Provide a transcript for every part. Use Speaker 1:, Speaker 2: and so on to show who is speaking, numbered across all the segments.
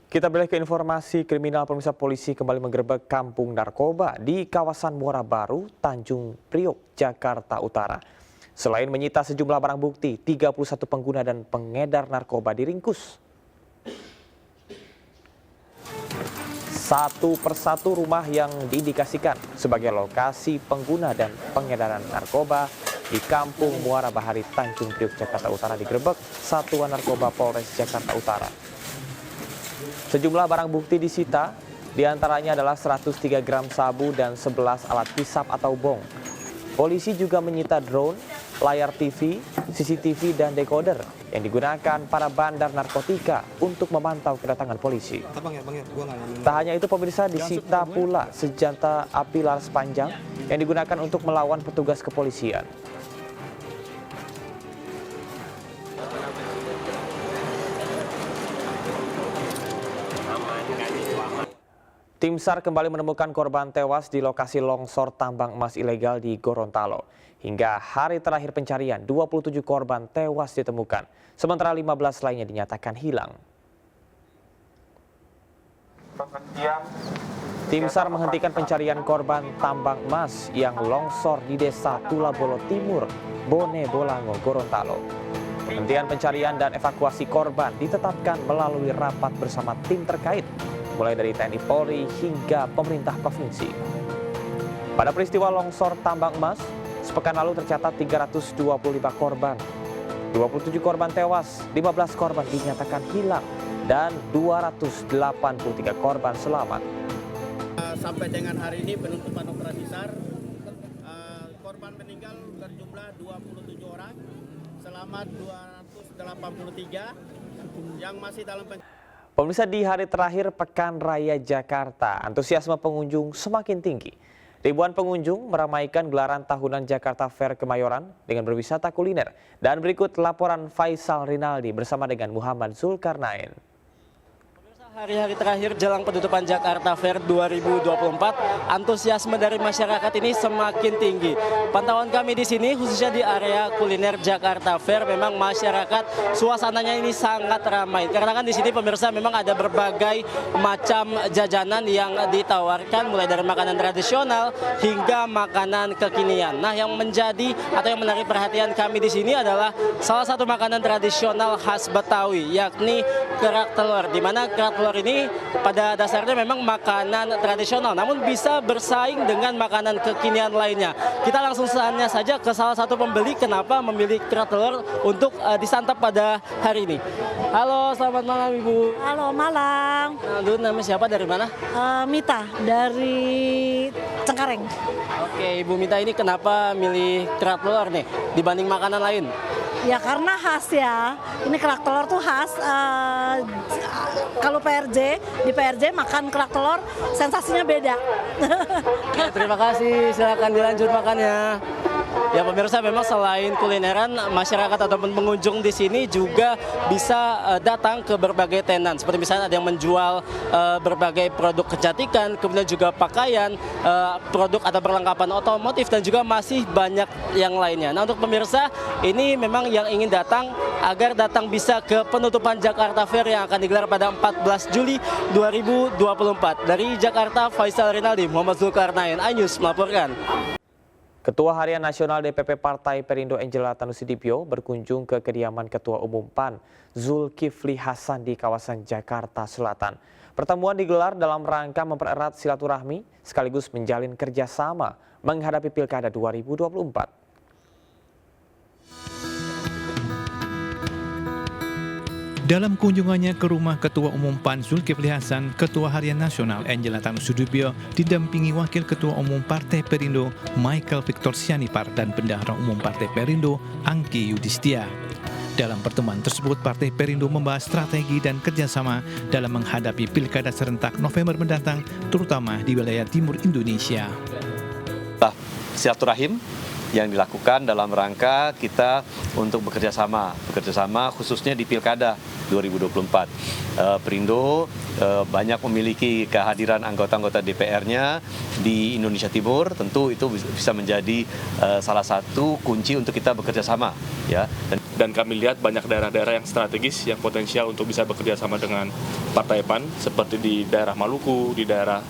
Speaker 1: Kita beralih ke informasi kriminal. Pemirsa, polisi kembali menggerebek kampung narkoba di kawasan Muara Baru, Tanjung Priok, Jakarta Utara. Selain menyita sejumlah barang bukti, 31 pengguna dan pengedar narkoba diringkus. Satu persatu rumah yang diindikasikan sebagai lokasi pengguna dan pengedaran narkoba di kampung Muara Bahari, Tanjung Priok, Jakarta Utara digerebek Satuan Narkoba Polres Jakarta Utara. Sejumlah barang bukti disita, diantaranya adalah 103 gram sabu dan 11 alat hisap atau bong. Polisi juga menyita drone, layar TV, CCTV, dan decoder yang digunakan para bandar narkotika untuk memantau kedatangan polisi. Tak hanya itu, pemirsa, disita pula senjata api laras panjang yang digunakan untuk melawan petugas kepolisian. Tim SAR kembali menemukan korban tewas di lokasi longsor tambang emas ilegal di Gorontalo. Hingga hari terakhir pencarian, 27 korban tewas ditemukan, sementara 15 lainnya dinyatakan hilang. Tim SAR menghentikan pencarian korban tambang emas yang longsor di Desa Tulabolo Timur, Bone Bolango, Gorontalo. Penghentian pencarian dan evakuasi korban ditetapkan melalui rapat bersama tim terkait, mulai dari TNI Polri hingga pemerintah provinsi. Pada peristiwa longsor tambang emas, sepekan lalu tercatat 325 korban. 27 korban tewas, 15 korban dinyatakan hilang, dan 283 korban selamat.
Speaker 2: Sampai dengan hari ini penutupan operasi SAR, korban meninggal berjumlah 27 orang, selamat 283, yang masih dalam pencarian.
Speaker 1: Pemirsa, di hari terakhir Pekan Raya Jakarta, antusiasme pengunjung semakin tinggi. Ribuan pengunjung meramaikan gelaran tahunan Jakarta Fair Kemayoran dengan berwisata kuliner. Dan berikut laporan Faisal Rinaldi bersama dengan Muhammad Zulkarnain.
Speaker 3: Hari-hari terakhir jelang penutupan Jakarta Fair 2024, antusiasme dari masyarakat ini semakin tinggi. Pantauan kami di sini, khususnya di area kuliner Jakarta Fair, memang masyarakat suasananya ini sangat ramai. Karena kan di sini pemirsa memang ada berbagai macam jajanan yang ditawarkan, mulai dari makanan tradisional hingga makanan kekinian. Nah, yang menjadi atau yang menarik perhatian kami di sini adalah salah satu makanan tradisional khas Betawi, yakni kerak telur, di mana kerak telur ini pada dasarnya memang makanan tradisional, namun bisa bersaing dengan makanan kekinian lainnya. Kita langsung tanya saja ke salah satu pembeli kenapa memilih kerak telur untuk disantap pada hari ini. Halo, selamat malam Ibu.
Speaker 4: Halo, malam.
Speaker 3: Nah, dulu nama siapa, dari mana?
Speaker 4: Mita, dari Cengkareng.
Speaker 3: Oke, Ibu Mita, ini kenapa milih kerak telur nih dibanding makanan lain?
Speaker 4: Ya karena khas ya, ini kerak telur tuh khas. Kalau di PRJ makan kerak telur sensasinya beda.
Speaker 3: Terima kasih, silakan dilanjut makannya. Ya pemirsa, memang selain kulineran, masyarakat ataupun pengunjung di sini juga bisa datang ke berbagai tenan. Seperti misalnya ada yang menjual berbagai produk kecantikan, kemudian juga pakaian, produk atau perlengkapan otomotif, dan juga masih banyak yang lainnya. Nah, untuk pemirsa, ini memang yang ingin datang, agar datang bisa ke penutupan Jakarta Fair yang akan digelar pada 14 Juli 2024. Dari Jakarta, Faisal Rinaldi, Muhammad Zulkarnain, iNews melaporkan.
Speaker 1: Ketua Harian Nasional DPP Partai Perindo Angela Tanusudibyo berkunjung ke kediaman Ketua Umum PAN Zulkifli Hasan di kawasan Jakarta Selatan. Pertemuan digelar dalam rangka mempererat silaturahmi sekaligus menjalin kerjasama menghadapi Pilkada 2024.
Speaker 5: Dalam kunjungannya ke rumah Ketua Umum PAN Zulkifli Hasan, Ketua Harian Nasional Angela Tanusudibyo didampingi Wakil Ketua Umum Partai Perindo Michael Victor Sianipar dan Bendahara Umum Partai Perindo Angki Yudhistia. Dalam pertemuan tersebut, Partai Perindo membahas strategi dan kerjasama dalam menghadapi Pilkada serentak November mendatang, terutama di wilayah timur Indonesia.
Speaker 6: Silaturahim yang dilakukan dalam rangka kita untuk bekerja sama khususnya di Pilkada 2024. Perindo banyak memiliki kehadiran anggota-anggota DPR-nya di Indonesia Timur, tentu itu bisa menjadi salah satu kunci untuk kita bekerja sama, ya.
Speaker 7: Dan kami lihat banyak daerah-daerah yang strategis yang potensial untuk bisa bekerja sama dengan Partai PAN, seperti di daerah Maluku, di daerah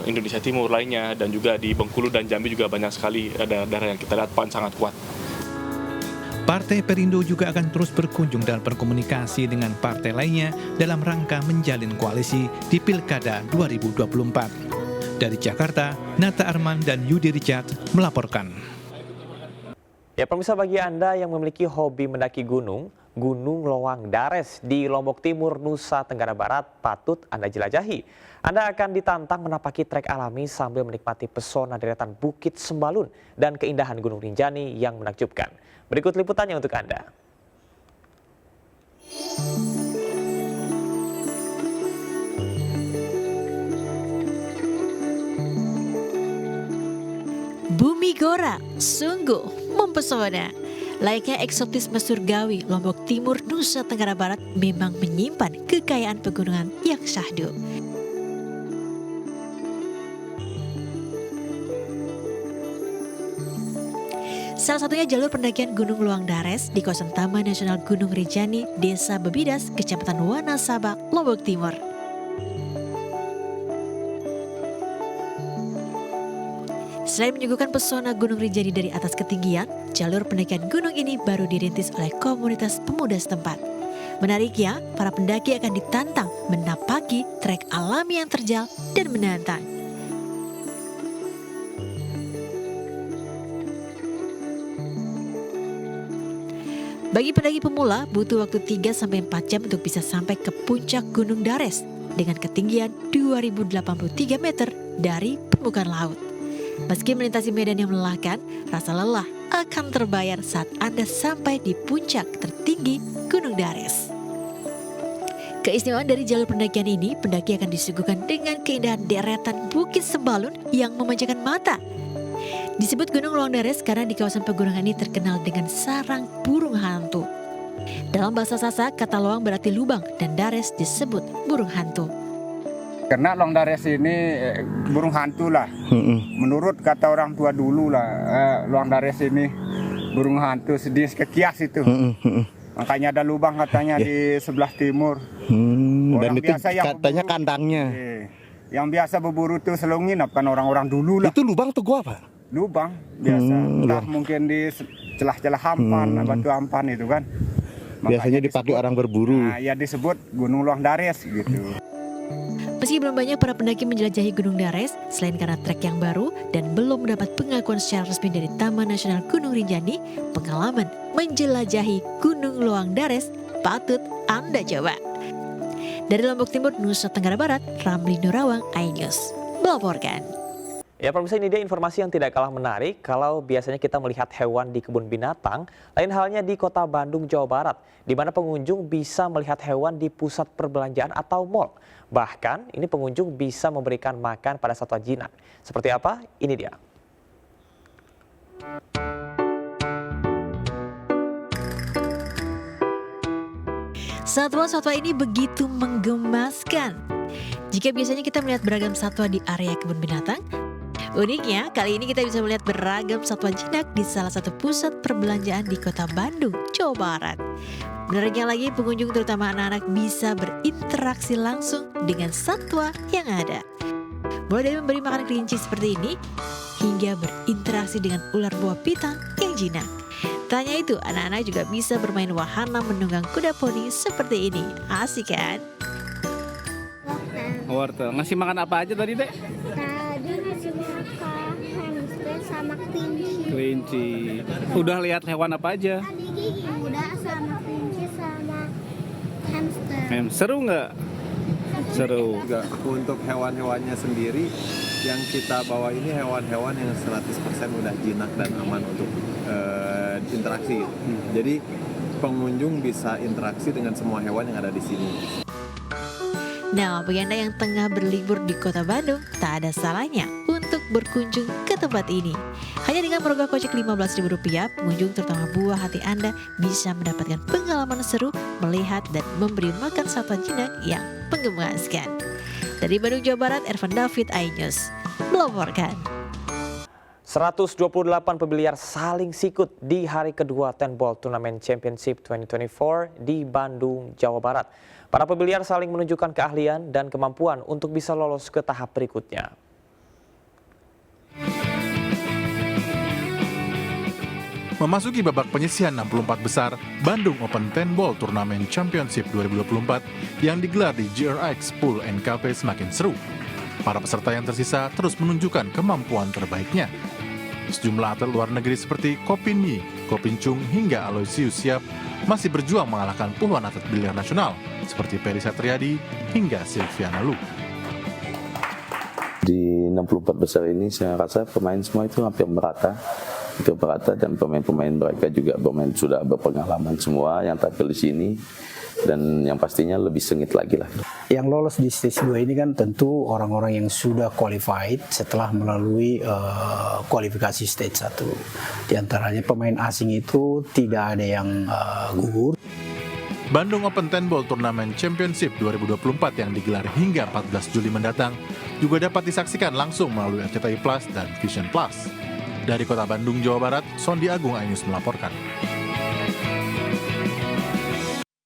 Speaker 7: Indonesia Timur lainnya, dan juga di Bengkulu dan Jambi juga banyak sekali daerah-daerah yang kita lihat PAN sangat kuat.
Speaker 5: Partai Perindo juga akan terus berkunjung dan berkomunikasi dengan partai lainnya dalam rangka menjalin koalisi di Pilkada 2024. Dari Jakarta, Nata Arman dan Yudi Richard melaporkan.
Speaker 1: Ya, pemirsa, bagi Anda yang memiliki hobi mendaki gunung, Gunung Lowang Dares di Lombok Timur, Nusa Tenggara Barat patut Anda jelajahi. Anda akan ditantang menapaki trek alami sambil menikmati pesona deretan Bukit Sembalun dan keindahan Gunung Rinjani yang menakjubkan. Berikut liputannya untuk Anda.
Speaker 8: Bumi Gora sungguh mempesona. Layaknya eksotisme surgawi, Lombok Timur, Nusa Tenggara Barat memang menyimpan kekayaan pegunungan yang syahdu. Salah satunya jalur pendakian Gunung Lowang Dares di kawasan Taman Nasional Gunung Rinjani, Desa Bebidas, Kecamatan Wanasaba, Lombok Timur. Selain menyuguhkan pesona Gunung Rinjani dari atas ketinggian, jalur pendakian gunung ini baru dirintis oleh komunitas pemuda setempat. Menariknya, para pendaki akan ditantang menapaki trek alami yang terjal dan menantang. Bagi pendaki pemula, butuh waktu 3-4 jam untuk bisa sampai ke puncak Gunung Dares dengan ketinggian 2083 meter dari permukaan laut. Meski melintasi medan yang melelahkan, rasa lelah akan terbayar saat Anda sampai di puncak tertinggi Gunung Dares. Keistimewaan dari jalur pendakian ini, pendaki akan disuguhkan dengan keindahan deretan Bukit Sembalun yang memanjakan mata. Disebut Gunung Lowang Dares karena di kawasan pegunungan ini terkenal dengan sarang burung hantu. Dalam bahasa Sasak, kata lowang berarti lubang dan Dares disebut burung hantu.
Speaker 9: Karena Lowang Dares ini burung hantu lah. Menurut kata orang tua dulu lah, Lowang Dares ini burung hantu sedih kekias itu. Makanya ada lubang katanya di sebelah timur.
Speaker 10: Dan itu katanya
Speaker 9: berburu,
Speaker 10: kandangnya.
Speaker 9: Yang biasa berburu tuh selalu nginap kan orang-orang dulu lah.
Speaker 10: Itu lubang tuh gua apa?
Speaker 9: Lubang biasa. Entah mungkin di celah-celah ampan, batu ampan itu kan.
Speaker 10: Biasanya dipakai orang berburu.
Speaker 9: Nah, ya disebut Gunung Lowang Dares gitu.
Speaker 8: Meski belum banyak para pendaki menjelajahi Gunung Dares, selain karena trek yang baru dan belum mendapat pengakuan secara resmi dari Taman Nasional Gunung Rinjani, pengalaman menjelajahi Gunung Lowang Dares patut Anda coba. Dari Lombok Timur, Nusa Tenggara Barat, Ramli Nurawang, iNews melaporkan.
Speaker 1: Ya, pemirsa, ini dia informasi yang tidak kalah menarik. Kalau biasanya kita melihat hewan di kebun binatang, lain halnya di Kota Bandung, Jawa Barat, di mana pengunjung bisa melihat hewan di pusat perbelanjaan atau mal. Bahkan, ini pengunjung bisa memberikan makan pada satwa jinak. Seperti apa? Ini dia.
Speaker 8: Satwa-satwa ini begitu menggemaskan. Jika biasanya kita melihat beragam satwa di area kebun binatang, uniknya kali ini kita bisa melihat beragam satwa jinak di salah satu pusat perbelanjaan di Kota Bandung, Jawa Barat. Menariknya lagi, pengunjung terutama anak-anak bisa berinteraksi langsung dengan satwa yang ada. Mulai dari memberi makan kelinci seperti ini, hingga berinteraksi dengan ular buah pitang yang jinak. Tanya itu, anak-anak juga bisa bermain wahana menunggang kuda poni seperti ini. Asik kan?
Speaker 3: Wortel. Ngasih makan apa aja tadi, Dek?
Speaker 11: Tadi ngasih makan hamster sama kelinci.
Speaker 3: Kelinci. Udah lihat hewan apa aja?
Speaker 11: Tadi gigi udah sama kelinci sama hamster.
Speaker 3: Seru nggak? Seru.
Speaker 12: Juga untuk hewan-hewannya sendiri yang kita bawa ini hewan-hewan yang 100% udah jinak dan aman untuk interaksi. Jadi pengunjung bisa interaksi dengan semua hewan yang ada di sini.
Speaker 8: Nah, bagi Anda yang tengah berlibur di Kota Bandung, tak ada salahnya untuk berkunjung ke tempat ini. Hanya dengan merogoh kocek Rp15.000, pengunjung terutama buah hati Anda bisa mendapatkan pengalaman seru melihat dan memberi makan satwa jinak yang menggemaskan. Dari Bandung, Jawa Barat, Ervan David, iNews melaporkan.
Speaker 1: 128 pemiliar saling sikut di hari kedua 10 Ball Turnamen Championship 2024 di Bandung, Jawa Barat. Para pemiliar saling menunjukkan keahlian dan kemampuan untuk bisa lolos ke tahap berikutnya.
Speaker 13: Memasuki babak penyisihan 64 besar Bandung Open 10 Ball Turnamen Championship 2024 yang digelar di GRX Pool NKP semakin seru. Para peserta yang tersisa terus menunjukkan kemampuan terbaiknya. Sejumlah atlet luar negeri seperti Kopin Yi, Kopin Chung hingga Aloysius Siap masih berjuang mengalahkan puluhan atlet biliar nasional seperti Peri Satriadi hingga Silviana Lu.
Speaker 14: Di 64 besar ini saya rasa pemain semua itu hampir merata dan pemain-pemain mereka juga sudah berpengalaman semua yang tampil di sini. Dan yang pastinya lebih sengit lagi lah.
Speaker 15: Yang lolos di stage 2 ini kan tentu orang-orang yang sudah qualified setelah melalui kualifikasi stage 1. Di antaranya pemain asing itu tidak ada yang gugur.
Speaker 13: Bandung Open 10 Ball Turnamen Championship 2024 yang digelar hingga 14 Juli mendatang juga dapat disaksikan langsung melalui RCTI Plus dan Vision Plus. Dari Kota Bandung, Jawa Barat, Sondi Agung, iNews melaporkan.